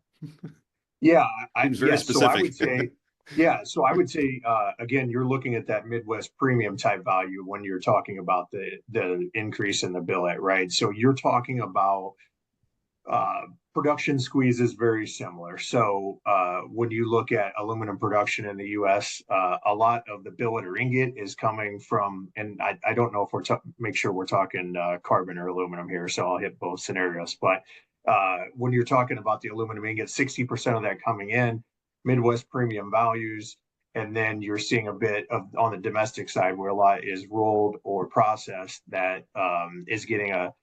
Yeah, Seems very so I would specific. say, yeah, so I would say, again, you're looking at that Midwest premium type value when you're talking about the increase in the billet, right? So you're talking about uh, production squeeze is very similar. So when you look at aluminum production in the U.S., a lot of the billet or ingot is coming from, and I don't know if make sure we're talking carbon or aluminum here, so I'll hit both scenarios. But when you're talking about the aluminum ingot, 60% of that coming in, Midwest premium values, and then you're seeing a bit of on the domestic side where a lot is rolled or processed that is getting a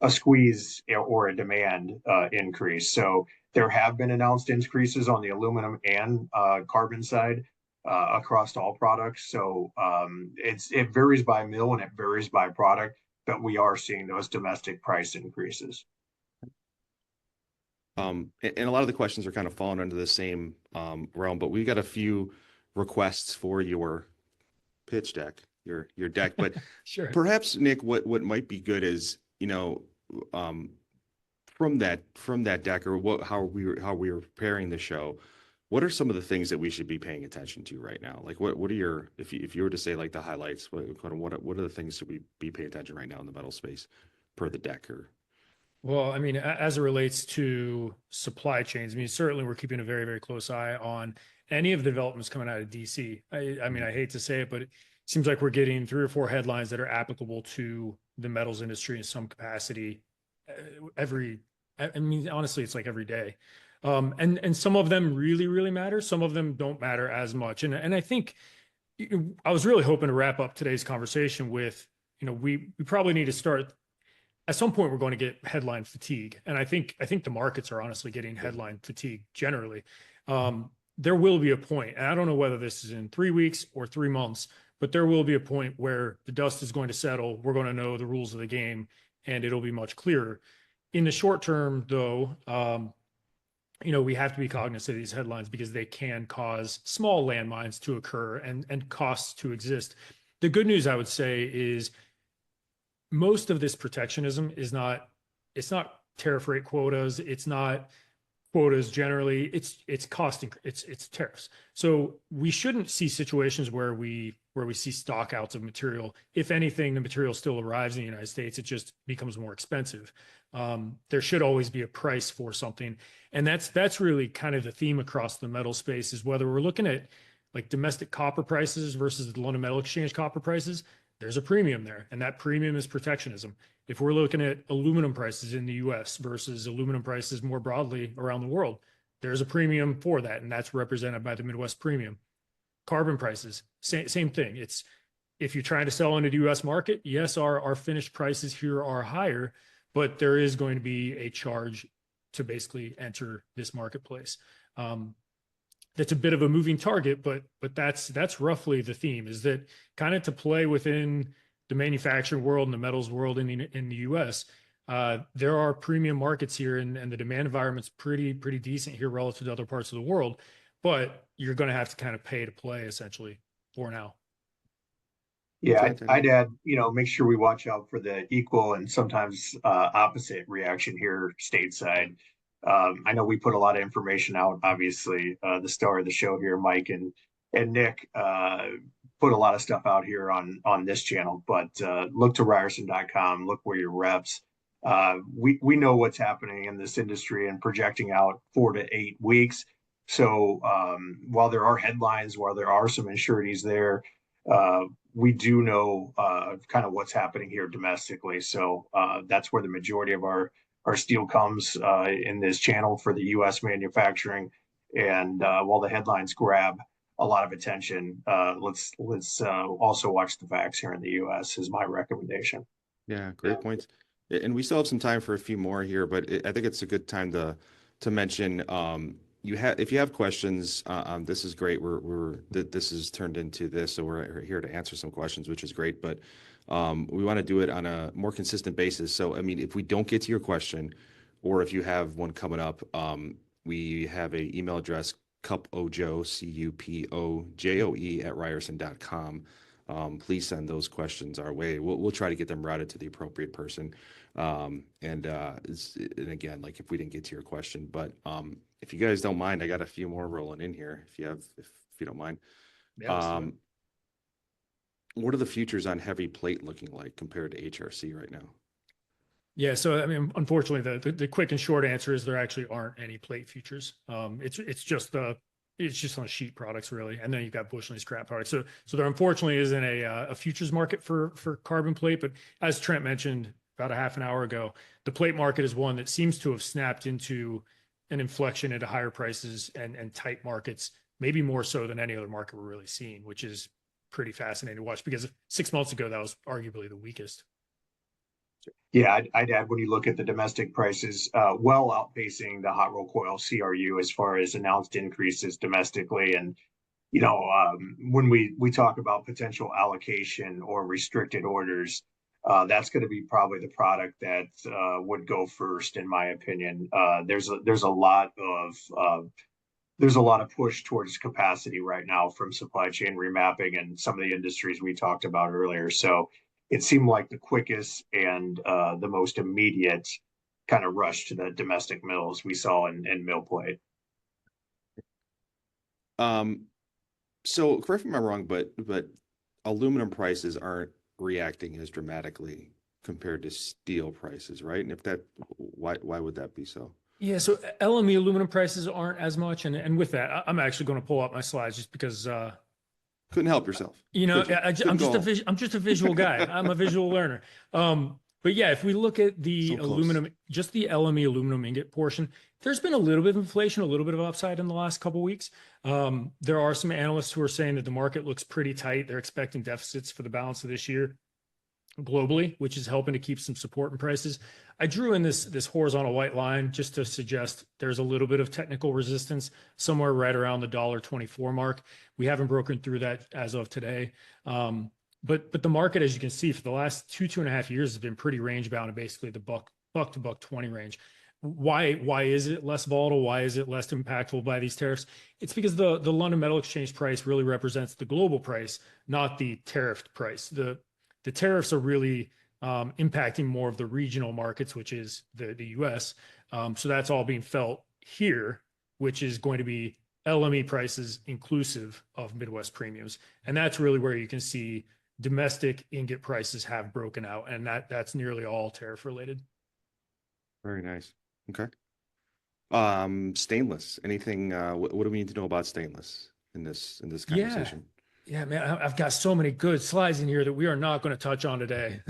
squeeze or a demand increase. So there have been announced increases on the aluminum and carbon side across all products. So it varies by mill and it varies by product, but we are seeing those domestic price increases. And a lot of the questions are kind of falling under the same realm, but we've got a few requests for your pitch deck, your deck. But Sure. perhaps, Nick, what might be good is, from that deck, or how we were preparing the show, what are some of the things that we should be paying attention to right now? Like what are your, if you were to say like the highlights, what are the things should we be paying attention right now in the metal space per the deck? Or Well, I mean, as it relates to supply chains, I mean, certainly we're keeping a very, very close eye on any of the developments coming out of DC. I mean, I hate to say it, but it seems like we're getting 3 or 4 headlines that are applicable to the metals industry in some capacity I mean, honestly, it's like every day. And some of them really, really matter. Some of them don't matter as much. And I think I was really hoping to wrap up today's conversation with, we probably need to start at some point. We're going to get headline fatigue, and I think the markets are honestly getting headline fatigue generally. There will be a point, and I don't know whether this is in 3 weeks or 3 months, but there will be a point where the dust is going to settle. We're going to know the rules of the game, and it'll be much clearer. In the short term, though, we have to be cognizant of these headlines because they can cause small landmines to occur and costs to exist. The good news, I would say, is most of this protectionism it's not tariff rate quotas. It's not quotas generally. It's costing, it's tariffs. So we shouldn't see situations where we see stock outs of material. If anything, the material still arrives in the United States. It just becomes more expensive. There should always be a price for something. And that's really kind of the theme across the metal space, is whether we're looking at like domestic copper prices versus the London Metal Exchange copper prices, there's a premium there. And that premium is protectionism. If we're looking at aluminum prices in the US versus aluminum prices more broadly around the world, there's a premium for that. And that's represented by the Midwest premium. Carbon prices, same thing. It's, if you're trying to sell into the US market, yes, our finished prices here are higher, but there is going to be a charge to basically enter this marketplace. That's a bit of a moving target, but that's roughly the theme, is that kind of to play within the manufacturing world and the metals world in the US, There are premium markets here, and the demand environment's pretty decent here relative to other parts of the world, but you're going to have to kind of pay to play essentially for now. Yeah, Trent, I'd add, make sure we watch out for the equal and sometimes opposite reaction here stateside. I know we put a lot of information out. Obviously, the star of the show here, Mike and Nick, put a lot of stuff out here on this channel. But look to Ryerson.com. Look where your reps. We know what's happening in this industry and projecting out 4 to 8 weeks. So while there are headlines, while there are some insurities there, we do know kind of what's happening here domestically. So that's where the majority of our steel comes in this channel for the U.S. manufacturing. And while the headlines grab a lot of attention, let's also watch the facts here in the U.S. is my recommendation. Yeah, great points. And we still have some time for a few more here, but I think it's a good time to mention if you have questions, this is great. This is turned into this, so we're here to answer some questions, which is great. But we want to do it on a more consistent basis. So, I mean, if we don't get to your question, or if you have one coming up, we have an email address, cupojoe, CUPOJOE @ryerson.com. Please send those questions our way. We'll try to get them routed to the appropriate person. And again, like if we didn't get to your question, but if you guys don't mind, I got a few more rolling in here. If you don't mind. Yeah, what are the futures on heavy plate looking like compared to HRC right now? Yeah, so I mean, unfortunately, the quick and short answer is there actually aren't any plate futures. It's just on sheet products really, and then you've got bushing scrap products. So there unfortunately isn't a futures market for carbon plate. But as Trent mentioned about a half an hour ago, the plate market is one that seems to have snapped into an inflection into higher prices and tight markets, maybe more so than any other market we're really seeing, which is pretty fascinating to watch because 6 months ago that was arguably the weakest. Yeah, I'd add when you look at the domestic prices, well outpacing the hot roll coil CRU as far as announced increases domestically. And, when we talk about potential allocation or restricted orders, that's going to be probably the product that would go first, in my opinion. There's a lot of push towards capacity right now from supply chain remapping and some of the industries we talked about earlier. So it seemed like the quickest and the most immediate kind of rush to the domestic mills we saw in mill plate. So correct me if I'm wrong, but aluminum prices aren't reacting as dramatically compared to steel prices, right? And why would that be so? Yeah, so LME aluminum prices aren't as much, and with that, I'm actually going to pull up my slides just because. Couldn't help yourself. I'm just a visual guy. I'm a visual learner. But yeah, if we look at the aluminum, just the LME aluminum ingot portion, there's been a little bit of inflation, a little bit of upside in the last couple of weeks. There are some analysts who are saying that the market looks pretty tight. They're expecting deficits for the balance of this year globally, which is helping to keep some support in prices. I drew in this horizontal white line just to suggest there's a little bit of technical resistance somewhere right around the $1.24 mark. We haven't broken through that as of today. But the market, as you can see, for the last two and a half years has been pretty range bound in basically the buck to $1.20 range. Why is it less volatile? Why is it less impactful by these tariffs? It's because the London Metal Exchange price really represents the global price, not the tariffed price. The tariffs are really impacting more of the regional markets, which is the US. So that's all being felt here, which is going to be LME prices inclusive of Midwest premiums. And that's really where you can see domestic ingot prices have broken out, and that's nearly all tariff related. Very nice. Okay. Stainless. Anything? What do we need to know about stainless in this conversation? Yeah, man, I've got so many good slides in here that we are not going to touch on today.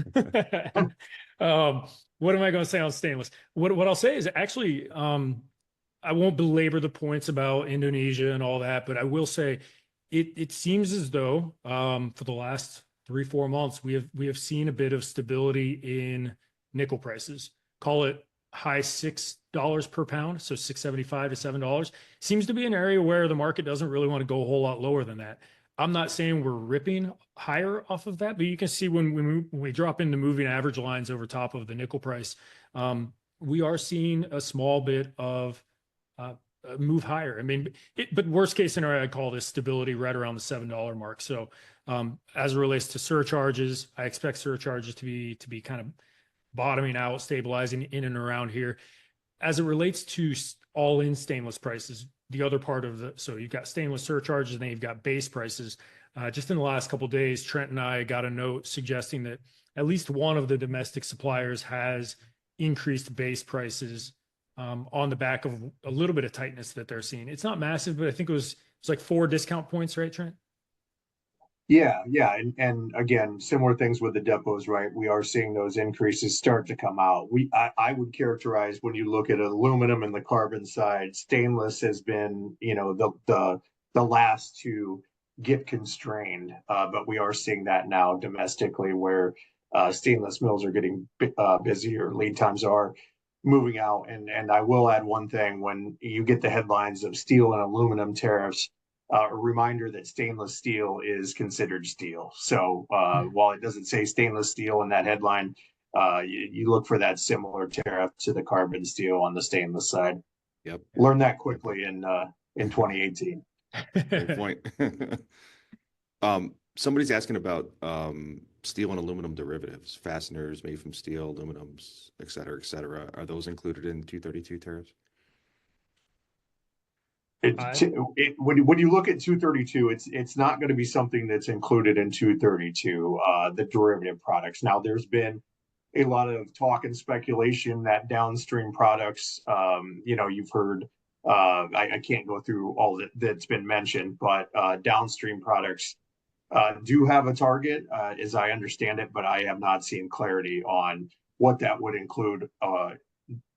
What am I going to say on stainless? What I'll say is actually, I won't belabor the points about Indonesia and all that, but I will say it seems as though for the last 3-4 months we have seen a bit of stability in nickel prices. Call it high $6 per pound, so $6.75 to $7 seems to be an area where the market doesn't really want to go a whole lot lower than that. I'm not saying we're ripping higher off of that, but you can see when we drop into moving average lines over top of the nickel price, we are seeing a small bit of move higher. I mean, but worst case scenario, I call this stability right around the $7 mark. So as it relates to surcharges, I expect surcharges to be kind of bottoming out, stabilizing in and around here. As it relates to all-in stainless prices, the other part of so you've got stainless surcharges, and then you've got base prices. Just in the last couple of days, Trent and I got a note suggesting that at least one of the domestic suppliers has increased base prices on the back of a little bit of tightness that they're seeing. It's not massive, but I think it's like 4 discount points, right, Trent? Yeah, and again, similar things with the depots, right? We are seeing those increases start to come out. I would characterize, when you look at aluminum and the carbon side, stainless has been, the last to get constrained, but we are seeing that now domestically, where stainless mills are getting busier, lead times are moving out, and I will add one thing: when you get the headlines of steel and aluminum tariffs, a reminder that stainless steel is considered steel. So while it doesn't say stainless steel in that headline, you look for that similar tariff to the carbon steel on the stainless side. Yep. Learned that quickly in 2018. Great point. Somebody's asking about steel and aluminum derivatives, fasteners made from steel, aluminums, et cetera, et cetera. Are those included in 232 tariffs? When you look at 232, it's not going to be something that's included in 232, the derivative products. Now, there's been a lot of talk and speculation that downstream products, you've heard, I can't go through all that's been mentioned, but downstream products do have a target, as I understand it, but I have not seen clarity on what that would include,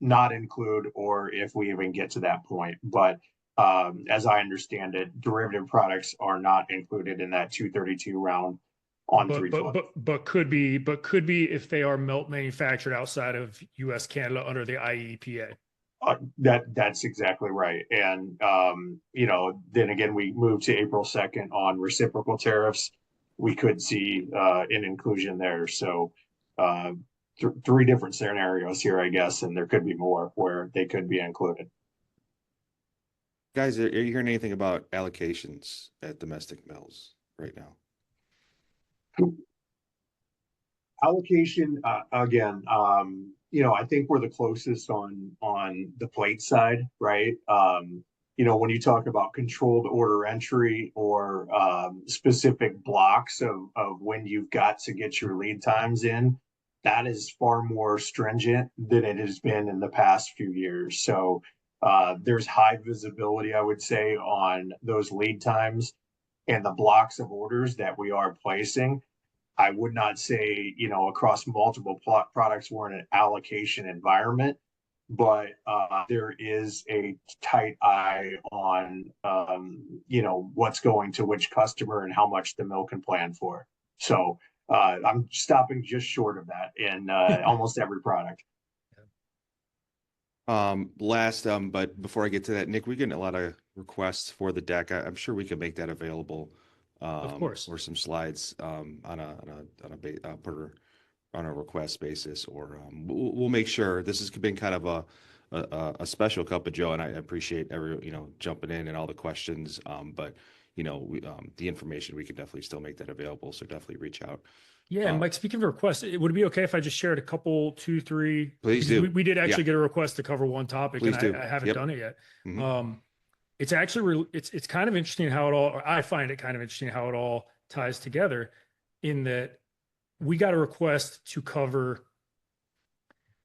not include, or if we even get to that point. But as I understand it, derivative products are not included in that 232 round on 320. But could be if they are melt manufactured outside of U.S. Canada under the IEEPA. That's exactly right. And then again, we move to April 2nd on reciprocal tariffs. We could see an inclusion there. So 3 different scenarios here, I guess, and there could be more where they could be included. Guys, are you hearing anything about allocations at domestic mills right now? Allocation, again, I think we're the closest on the plate side, right? When you talk about controlled order entry or specific blocks of when you've got to get your lead times in, that is far more stringent than it has been in the past few years. So there's high visibility, I would say, on those lead times and the blocks of orders that we are placing. I would not say, across multiple products, we're in an allocation environment, but there is a tight eye on, what's going to which customer and how much the mill can plan for. So I'm stopping just short of that in almost every product. But before I get to that, Nick, we get a lot of requests for the deck. I'm sure we could make that available. Of course, or some slides on a request basis, or we'll make sure. This has been kind of a special cup of Joe, and I appreciate jumping in and all the questions. But the information, we can definitely still make that available. So definitely reach out. Yeah, and Mike, speaking of requests, would it be okay if I just shared a couple, 2, 3? Please do. We did actually get a request to cover one topic, Please and do. I haven't done it yet. Mm-hmm. It's actually it's kind of interesting how it all, or I find it kind of interesting how it all ties together, in that we got a request to cover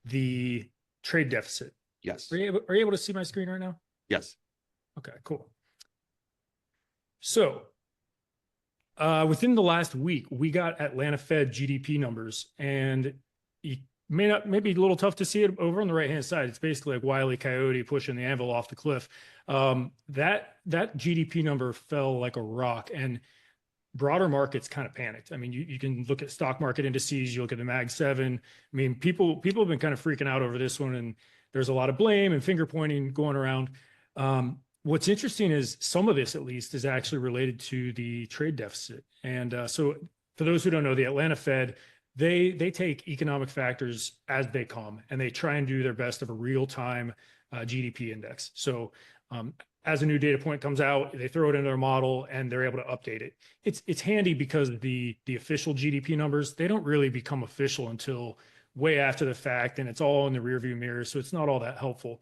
the trade deficit. Yes. Are you able to see my screen right now? Yes. Okay, cool. So within the last week, we got Atlanta Fed GDP numbers, and you may be a little tough to see it over on the right-hand side. It's basically like Wile E. Coyote pushing the anvil off the cliff. That GDP number fell like a rock, and broader markets kind of panicked. I mean, you can look at stock market indices, you look at the Mag 7. I mean, people have been kind of freaking out over this one, and there's a lot of blame and finger pointing going around. What's interesting is some of this, at least, is actually related to the trade deficit. And so for those who don't know, the Atlanta Fed, they take economic factors as they come, and they try and do their best of a real-time GDP index. So as a new data point comes out, they throw it into their model and they're able to update it. It's handy because the official GDP numbers, they don't really become official until way after the fact, and it's all in the rearview mirror, so it's not all that helpful.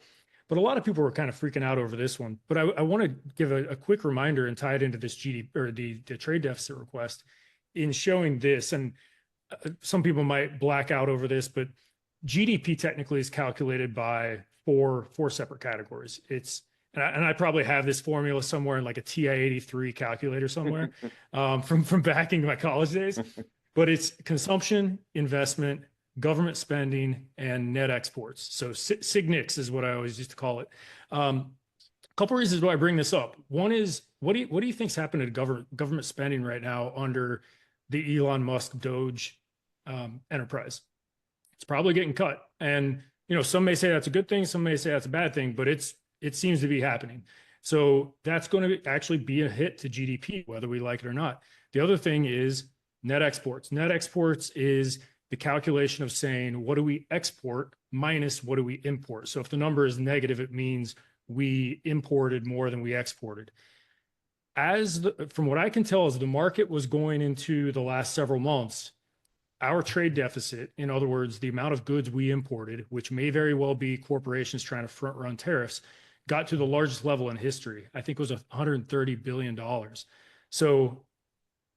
But a lot of people were kind of freaking out over this one. But I want to give a quick reminder and tie it into this GDP or the trade deficit request in showing this. And some people might black out over this, but GDP technically is calculated by four separate categories. And I probably have this formula somewhere in like a TI-83 calculator somewhere from back in my college days. But it's consumption, investment, government spending, and net exports. So SIGNIX is what I always used to call it. A couple of reasons why I bring this up. One is, what do you think's happened to government spending right now under the Elon Musk Doge enterprise? It's probably getting cut. And some may say that's a good thing, some may say that's a bad thing, but it seems to be happening. So that's going to actually be a hit to GDP, whether we like it or not. The other thing is net exports. Net exports is the calculation of saying, what do we export minus what do we import? So if the number is negative, it means we imported more than we exported. From what I can tell, as the market was going into the last several months, our trade deficit, in other words, the amount of goods we imported, which may very well be corporations trying to front run tariffs, got to the largest level in history. I think it was $130 billion. So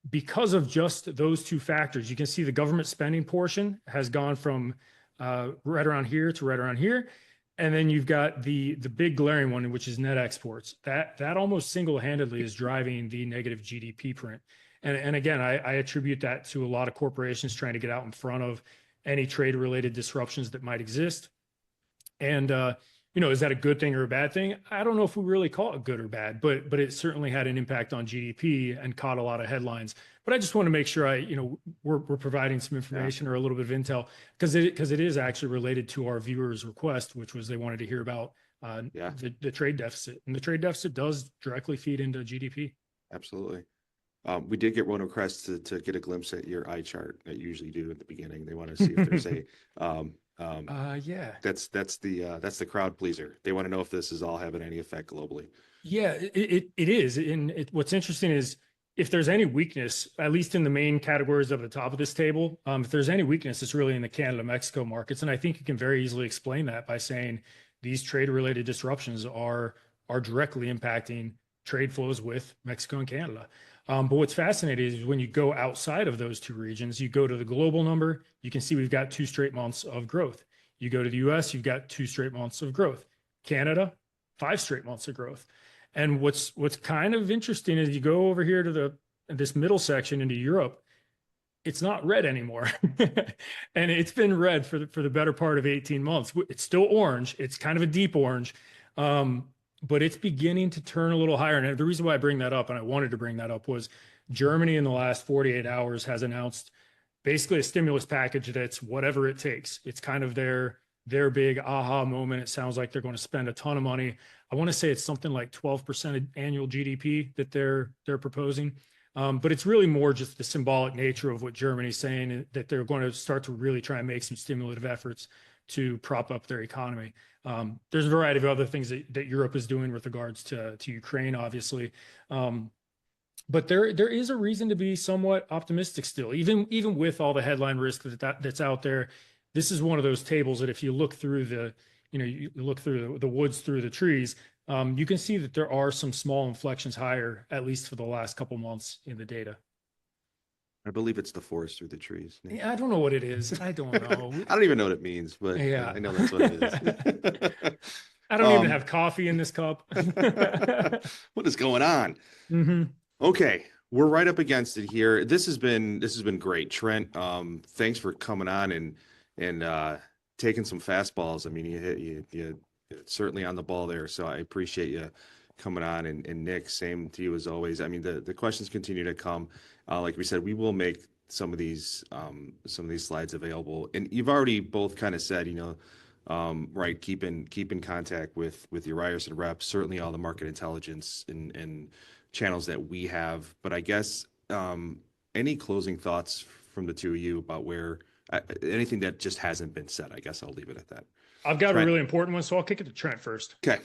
because of just those two factors, you can see the government spending portion has gone from right around here to right around here. And then you've got the big glaring one, which is net exports. That almost single-handedly is driving the negative GDP print. And again, I attribute that to a lot of corporations trying to get out in front of any trade-related disruptions that might exist. And is that a good thing or a bad thing? I don't know if we really call it good or bad, but it certainly had an impact on GDP and caught a lot of headlines. But I just want to make sure we're providing some information or a little bit of intel because it is actually related to our viewers' request, which was they wanted to hear about the trade deficit, and the trade deficit does directly feed into GDP. Absolutely. We did get one request to get a glimpse at your eye chart that you usually do at the beginning. They want to see if there's that's the crowd pleaser. They want to know if this is all having any effect globally. Yeah, it is. And what's interesting is if there's any weakness, at least in the main categories of the top of this table, if there's any weakness, it's really in the Canada-Mexico markets. And I think you can very easily explain that by saying these trade-related disruptions are directly impacting trade flows with Mexico and Canada. But what's fascinating is when you go outside of those two regions, you go to the global number, you can see we've got 2 straight months of growth. You go to the US, you've got 2 straight months of growth. Canada, 5 straight months of growth. And what's kind of interesting is you go over here to this middle section into Europe, it's not red anymore. And it's been red for the better part of 18 months. It's still orange. It's kind of a deep orange. But it's beginning to turn a little higher. And the reason why I bring that up, and I wanted to bring that up, was Germany in the last 48 hours has announced basically a stimulus package that's whatever it takes. It's kind of their big aha moment. It sounds like they're going to spend a ton of money. I want to say it's something like 12% of annual GDP that they're proposing. But it's really more just the symbolic nature of what Germany's saying, that they're going to start to really try and make some stimulative efforts to prop up their economy. There's a variety of other things that Europe is doing with regards to Ukraine, obviously. But there is a reason to be somewhat optimistic still, even with all the headline risk that's out there. This is one of those tables that if you look through you look through the woods through the trees, you can see that there are some small inflections higher, at least for the last couple months in the data. I believe it's the forest through the trees. Yeah, I don't know what it is. I don't know. I don't even know what it means, but I know that's what it is. I don't even have coffee in this cup. What is going on? Mm-hmm. Okay, we're right up against it here. This has been great, Trent. Thanks for coming on and taking some fastballs. I mean, you certainly on the ball there. So I appreciate you coming on, and Nick, same to you as always. I mean, the questions continue to come. Like we said, we will make some of these slides available, and you've already both kind of said, right, keep in contact with your Ryerson reps, certainly all the market intelligence and channels that we have. But I guess any closing thoughts from the two of you about where anything that just hasn't been said. I guess I'll leave it at that. I've got Trent. a really important one, so I'll kick it to Trent first. Okay.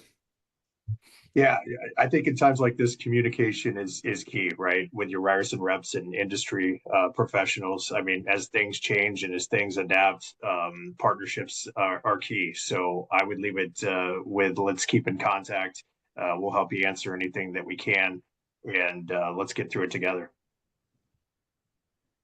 Yeah, I think in times like this, communication is key, right? With your Ryerson reps and industry professionals. I mean, as things change and as things adapt, partnerships are key. So I would leave it with let's keep in contact. We'll help you answer anything that we can, and let's get through it together.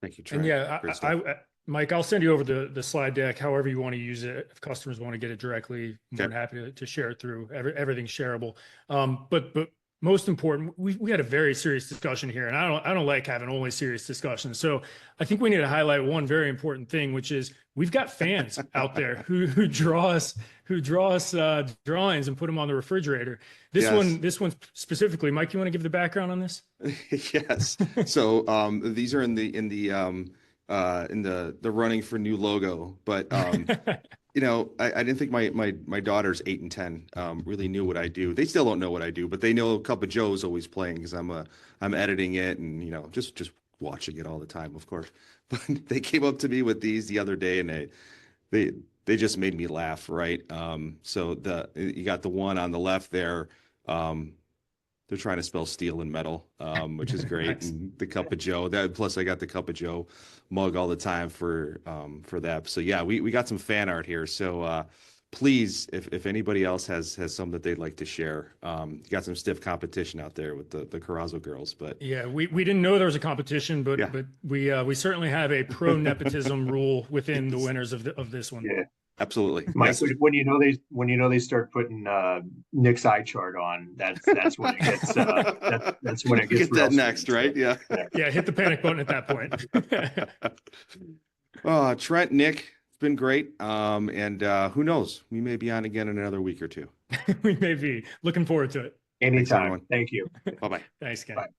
Thank you, Trent. And yeah, Mike, I'll send you over the slide deck, however you want to use it. If customers want to get it directly, I'm more than happy to share it through. Everything's shareable. But most important, we had a very serious discussion here, and I don't like having only serious discussions. So I think we need to highlight one very important thing, which is we've got fans out there who draw us drawings and put them on the refrigerator. This one specifically, Mike, you want to give the background on this? Yes. So these are in the running for new logo, but you know, I didn't think my daughters 8 and 10 really knew what I do. They still don't know what I do, but they know Cup of Joe's always playing because I'm editing it and, you know, just watching it all the time, of course. But they came up to me with these the other day and they just made me laugh, right? So you got the one on the left there. They're trying to spell steel and metal, which is great. Nice. And the Cup of Joe. Plus I got the Cup of Joe mug all the time for that. So yeah, we got some fan art here. So please, if anybody else has some that they'd like to share, you got some stiff competition out there with the Carrazzo girls. But yeah, we didn't know there was a competition, but we certainly have a pro nepotism rule within the winners of this one. Yeah. Absolutely, Mike. Yes. When you know they start putting Nick's eye chart on, that's when it gets that's when it gets. Get that next, right? Yeah. Yeah. Hit the panic button at that point. Trent, Nick, it's been great. And who knows? We may be on again in another week or two. We may be. Looking forward to it. Anytime. Thank you. Bye bye. Thanks, Ken. Bye.